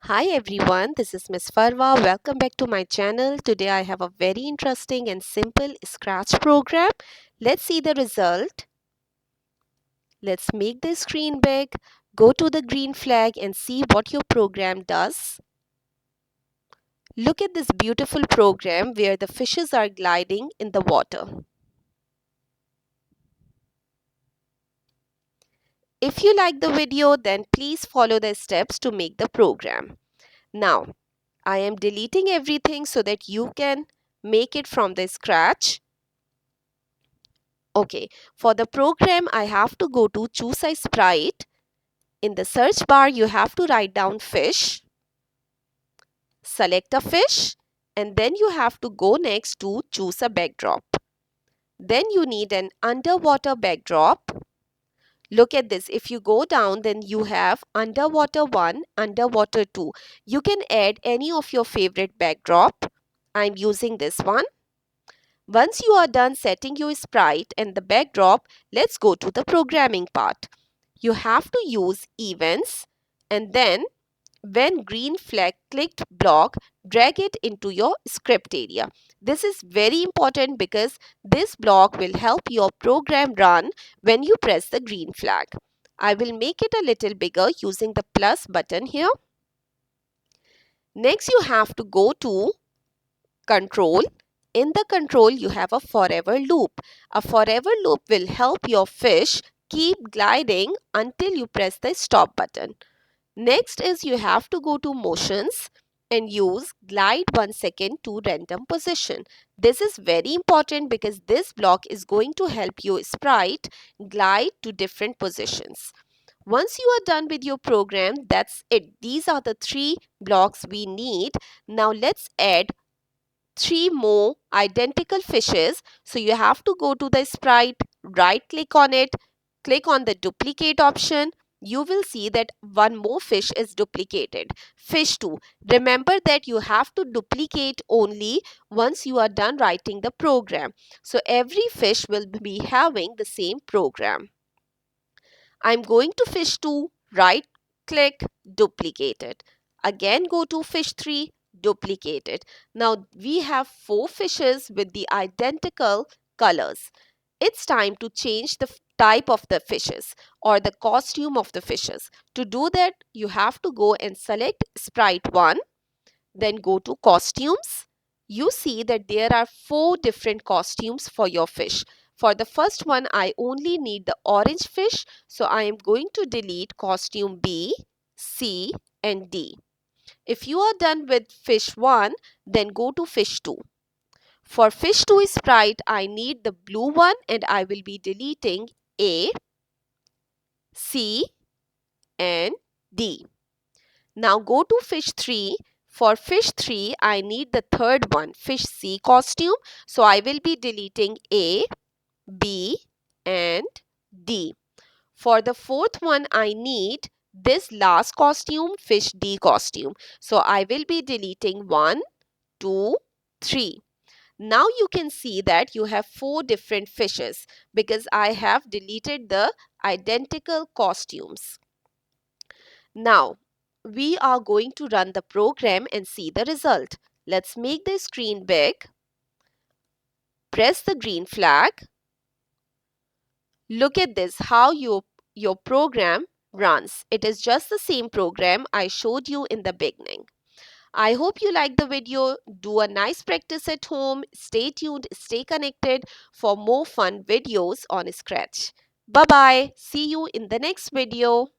Hi everyone, this is Miss Farwa. Welcome back to my channel. Today I have a very interesting and simple Scratch program. Let's see the result. Let's make the screen big. Go to the green flag and see what your program does. Look at this beautiful program where the fishes are gliding in the water. If you like the video, then please follow the steps to make the program. Now, I am deleting everything so that you can make it from the scratch. Okay, for the program, I have to go to choose a sprite. In the search bar, you have to write down fish, select a fish, and then you have to go next to choose a backdrop. Then you need an underwater backdrop. Look at this. If you go down, then you have underwater 1, underwater 2. You can add any of your favorite backdrop. I'm using this one. Once you are done setting your sprite and the backdrop, let's go to the programming part. You have to use events and then when green flag clicked block, drag it into your script area. This is very important because this block will help your program run when you press the green flag. I will make it a little bigger using the plus button here. Next, you have to go to control. In the control, you have a forever loop. A forever loop will help your fish keep gliding until you press the stop button. Next is you have to go to motions and use glide 1 second to random position. This is very important because this block is going to help your sprite glide to different positions. Once you are done with your program, that's it. These are the 3 blocks we need. Now let's add 3 more identical fishes. So you have to go to the sprite, right click on it, click on the duplicate option. You will see that one more fish is duplicated. Fish 2. Remember that you have to duplicate only once you are done writing the program. So every fish will be having the same program. I'm going to fish 2, right click, duplicate it. Again go to fish 3, duplicate it. Now we have 4 fishes with the identical colors. It's time to change the type of the fishes or the costume of the fishes. To do that, you have to go and select sprite 1, then go to costumes. You see that there are 4 different costumes for your fish. For the first one, I only need the orange fish. So I am going to delete costume B, C and D. If you are done with fish 1, then go to fish 2. For fish 2 sprite, I need the blue one and I will be deleting A, C and D. Now go to fish 3. For fish 3, I need the third one, fish C costume. So I will be deleting A, B and D. For the fourth one, I need this last costume, fish D costume. So I will be deleting 1, 2, 3. Now you can see that you have 4 different fishes because I have deleted the identical costumes. Now, we are going to run the program and see the result. Let's make the screen big. Press the green flag. Look at this, how your program runs. It is just the same program I showed you in the beginning. I hope you like the video. Do a nice practice at home. Stay tuned, stay connected for more fun videos on Scratch. Bye-bye. See you in the next video.